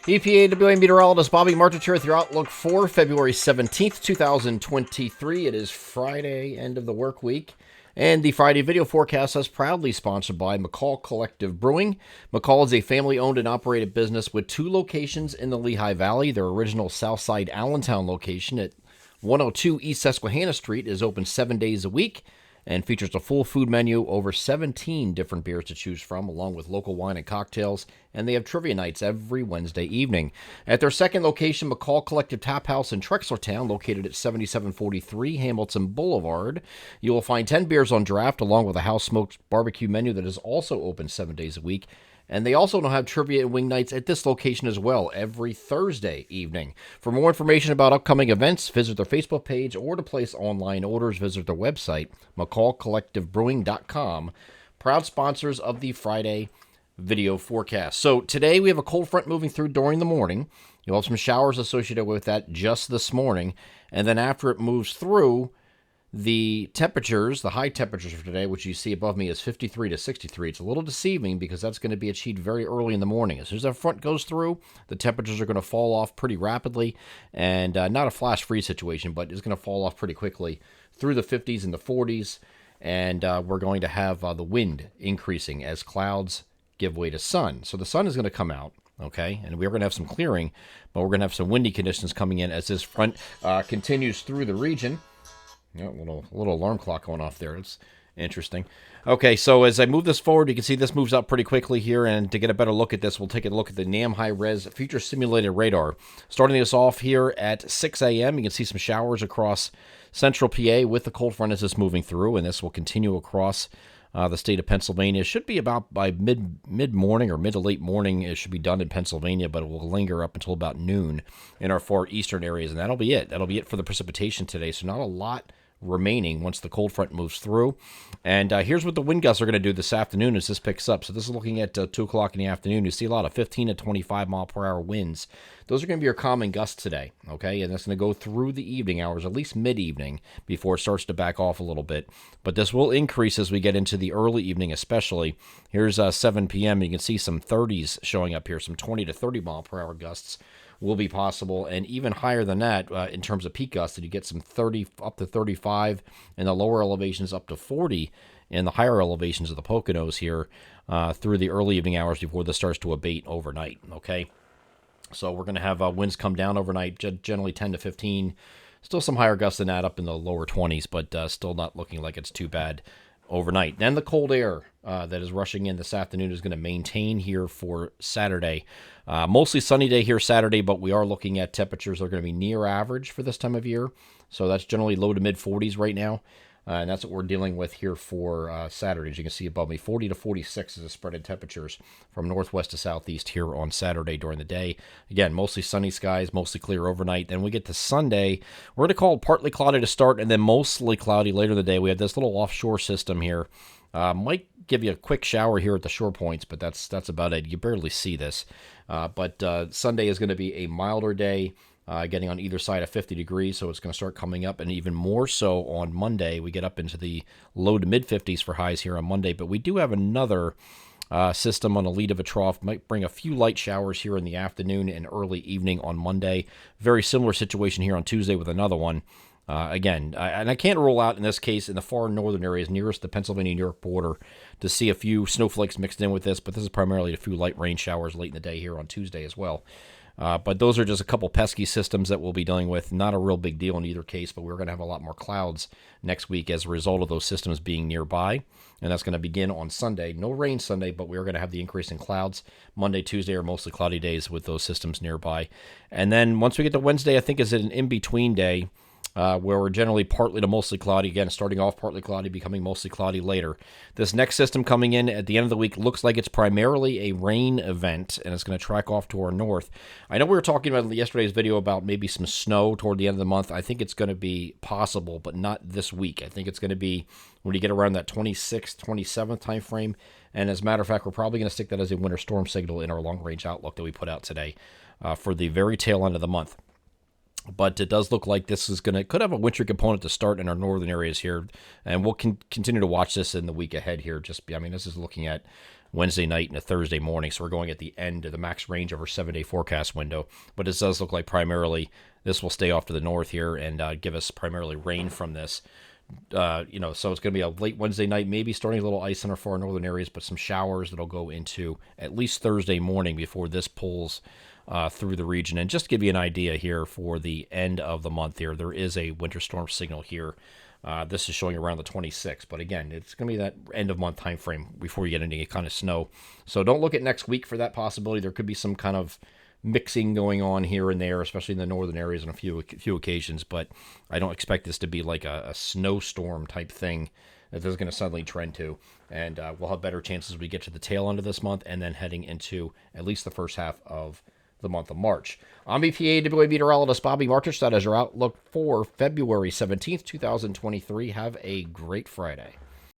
EPAWA meteorologist Bobby Martich here with your outlook for February 17th, 2023. It is Friday, end of the work week. And the Friday video forecast is proudly sponsored by McCall Collective Brewing. McCall is a family-owned and operated business with 2 locations in the Lehigh Valley. Their original Southside Allentown location at 102 East Susquehanna Street is open 7 days a week and features a full food menu, over 17 different beers to choose from, along with local wine and cocktails, and they have trivia nights every Wednesday evening. At their second location, McCall Collective Tap House in Trexlertown, located at 7743 Hamilton Boulevard, you will find 10 beers on draft, along with a house-smoked barbecue menu that is also open 7 days a week. And they also now have trivia and wing nights at this location as well, every Thursday evening. For more information about upcoming events, visit their Facebook page, or to place online orders, visit their website, mccallcollectivebrewing.com. Proud sponsors of the Friday video forecast. So today we have a cold front moving through during the morning. You'll have some showers associated with that just this morning. And then after it moves through, the temperatures, the high temperatures for today, which you see above me, is 53 to 63. It's a little deceiving because that's going to be achieved very early in the morning. As soon as that front goes through, the temperatures are going to fall off pretty rapidly, and not a flash freeze situation, but it's going to fall off pretty quickly through the 50s and the 40s, and we're going to have the wind increasing as clouds give way to sun. So the sun is going to come out. Okay, and we're going to have some clearing, but we're going to have some windy conditions coming in as this front continues through the region. Yeah, little alarm clock going off there. It's interesting. Okay, so as I move this forward, you can see this moves up pretty quickly here, and to get a better look at this, we'll take a look at the NAM high-res future simulated radar. Starting this off here at 6 a.m., you can see some showers across central PA with the cold front as it's moving through, and this will continue across the state of Pennsylvania. It should be about by mid-morning or mid to late morning. It should be done in Pennsylvania, but it will linger up until about noon in our far eastern areas, and that'll be it. That'll be it for the precipitation today, so not a lot remaining once the cold front moves through. And here's what the wind gusts are going to do this afternoon as this picks up. So this is looking at 2 o'clock in the afternoon. You see a lot of 15 to 25 mile per hour winds. Those are going to be your common gusts today, okay? And that's going to go through the evening hours, at least mid-evening, before it starts to back off a little bit. But this will increase as we get into the early evening especially. Here's 7 p.m. You can see some 30s showing up here, some 20 to 30 mile per hour gusts will be possible, and even higher than that in terms of peak gusts. You get some 30 up to 35 in the lower elevations, up to 40 in the higher elevations of the Poconos here through the early evening hours before this starts to abate overnight. Okay, so we're going to have winds come down overnight, generally 10 to 15. Still some higher gusts than that, up in the lower 20s, but still not looking like it's too bad overnight. Then the cold air that is rushing in this afternoon is going to maintain here for Saturday. Mostly sunny day here Saturday, but we are looking at temperatures that are going to be near average for this time of year. So that's generally low to mid 40s right now. And that's what we're dealing with here for Saturday. As you can see above me, 40 to 46 is the spread in temperatures from northwest to southeast here on Saturday during the day. Again, mostly sunny skies, mostly clear overnight. Then we get to Sunday. We're going to call it partly cloudy to start and then mostly cloudy later in the day. We have this little offshore system here. Might give you a quick shower here at the shore points, but that's about it. You barely see this. But Sunday is going to be a milder day. Getting on either side of 50 degrees, so it's going to start coming up, and even more so on Monday. We get up into the low to mid-50s for highs here on Monday, but we do have another system on a lead of a trough. Might bring a few light showers here in the afternoon and early evening on Monday. Very similar situation here on Tuesday with another one. Again, I can't rule out in this case in the far northern areas nearest the Pennsylvania-New York border to see a few snowflakes mixed in with this, but this is primarily a few light rain showers late in the day here on Tuesday as well. But those are just a couple pesky systems that we'll be dealing with. Not a real big deal in either case, but we're going to have a lot more clouds next week as a result of those systems being nearby. And that's going to begin on Sunday. No rain Sunday, but we're going to have the increase in clouds. Monday, Tuesday are mostly cloudy days with those systems nearby. And then once we get to Wednesday, I think is an in-between day. Where we're generally partly to mostly cloudy. Again, starting off partly cloudy, becoming mostly cloudy later. This next system coming in at the end of the week looks like it's primarily a rain event, and it's going to track off to our north. I know we were talking about in yesterday's video about maybe some snow toward the end of the month. I think it's going to be possible, but not this week. I think it's going to be when you get around that 26th, 27th time frame. And as a matter of fact, we're probably going to stick that as a winter storm signal in our long-range outlook that we put out today for the very tail end of the month. But it does look like this is could have a wintry component to start in our northern areas here, and we'll continue to watch this in the week ahead here. This is looking at Wednesday night and a Thursday morning, so we're going at the end of the max range of our 7-day forecast window. But it does look like primarily this will stay off to the north here and give us primarily rain from this. So it's going to be a late Wednesday night, maybe starting a little ice in our far northern areas, but some showers that'll go into at least Thursday morning before this pulls through the region. And just to give you an idea here for the end of the month here, there is a winter storm signal here. This is showing around the 26th, but again, it's going to be that end of month time frame before you get any kind of snow. So don't look at next week for that possibility. There could be some kind of mixing going on here and there, especially in the northern areas on a few occasions, but I don't expect this to be like a snowstorm type thing that this is going to suddenly trend to. And we'll have better chances as we get to the tail end of this month and then heading into at least the first half of the month of March. I'm EPAWA meteorologist Bobby Martish. That is your outlook for February 17th, 2023. Have a great Friday.